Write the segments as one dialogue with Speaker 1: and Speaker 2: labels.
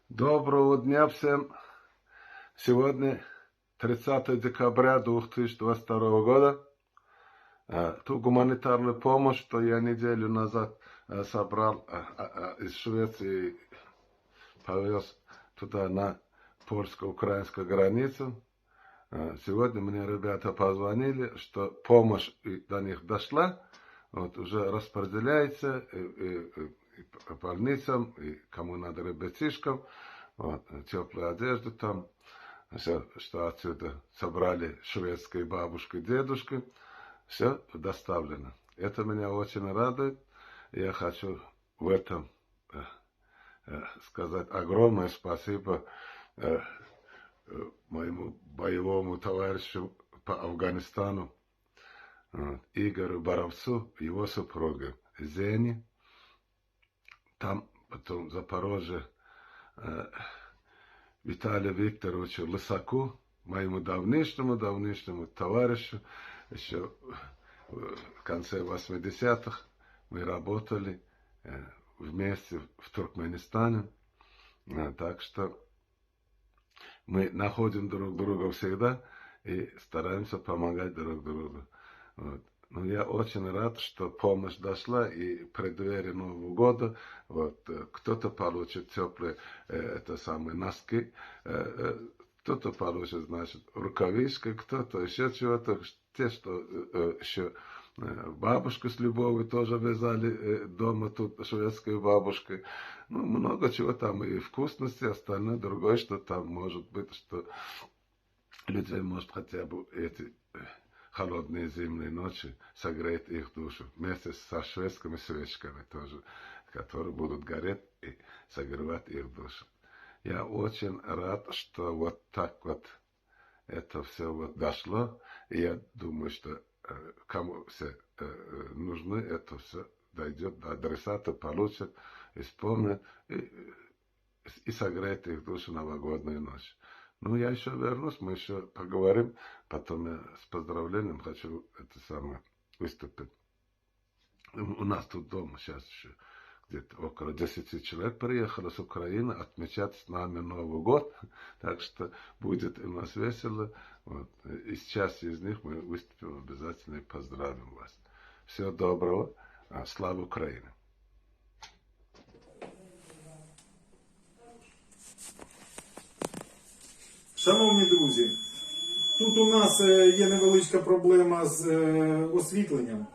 Speaker 1: Доброго дня всем! Сегодня 30 декабря 2022 года. Ту гуманитарную помощь, что я неделю назад собрал из Швеции, повез туда на польско-украинскую границу. Сегодня мне ребята позвонили, что помощь до них дошла, вот уже распределяется и по больницам, и кому надо ребятишкам, вот, теплую одежду там, все, что отсюда собрали шведские бабушки, дедушки, все доставлено. Это меня очень радует. Я хочу в этом сказать огромное спасибо моему боевому товарищу по Афганистану Игорю Боровцу, его супруге Зене. Там потом в Запорожье Виталию Викторовичу Лысаку, моему давнишнему товарищу, еще в конце 80-х мы работали вместе в Туркменистане. Так что мы находим друг друга всегда и стараемся помогать друг другу. Вот. Но я очень рад, что помощь дошла, и в преддверии Нового года вот, кто-то получит теплые носки, кто-то получит, значит, рукавички, кто-то еще чего-то. Те, что еще бабушку с любовью тоже вязали дома, тут шведской бабушкой. Ну, много чего там, и вкусности, остальное другое, что там может быть, что людей может хотя бы эти холодные зимние ночи согреет их душу вместе со шведскими свечками тоже, которые будут гореть и согревать их душу. Я очень рад, что вот так вот это все вот дошло, и я думаю, что кому все нужны, это все дойдет до адресата, получат, исполнят и согреет их душу новогоднюю ночь. Ну, я еще вернусь, мы еще поговорим. Потом я с поздравлением хочу выступить. У нас тут дома сейчас еще где-то около 10 человек приехало с Украины отмечать с нами Новый год. Так что будет у нас весело. Вот. И с частью из них мы выступим обязательно и поздравим вас. Всего доброго. Слава Украине!
Speaker 2: Шановні друзі, тут у нас є невеличка проблема з освітленням.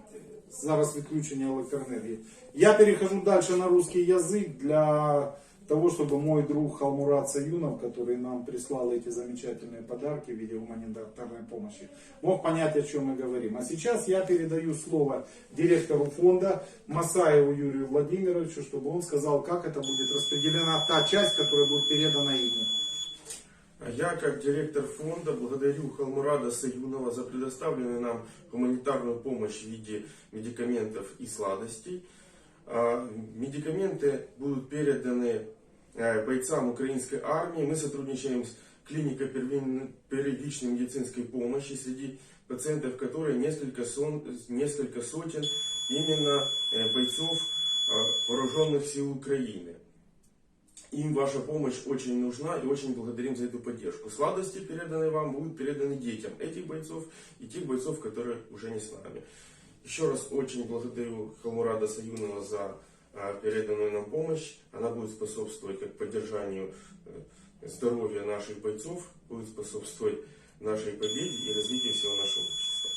Speaker 2: Зараз відключення електроенергії. Я перехожу дальше на русский язык для того, чтобы мой друг Халмурат Саюнов, который нам прислал эти замечательные подарки в виде гуманитарной помощи, мог понять, о чем мы говорим. А сейчас я передаю слово директору фонда Масаеву Юрию Владимировичу, чтобы он сказал, как это будет распределена та часть, которая будет передана ему.
Speaker 3: Я, как директор фонда, благодарю Халмурада Саюнова за предоставленную нам гуманитарную помощь в виде медикаментов и сладостей. Медикаменты будут переданы бойцам украинской армии. Мы сотрудничаем с клиникой первичной медицинской помощи, среди пациентов которой несколько сотен именно бойцов вооруженных сил Украины. Им ваша помощь очень нужна, и очень благодарим за эту поддержку. Сладости, переданные вам, будут переданы детям этих бойцов и тех бойцов, которые уже не с нами. Еще раз очень благодарю Халмурада Саюнова за переданную нам помощь. Она будет способствовать как поддержанию здоровья наших бойцов, будет способствовать нашей победе и развитию всего нашего общества.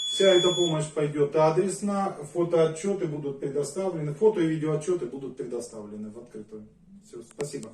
Speaker 2: Вся эта помощь пойдет адресно, фотоотчеты будут предоставлены, фото и видеоотчеты будут предоставлены в открытую. Все, спасибо.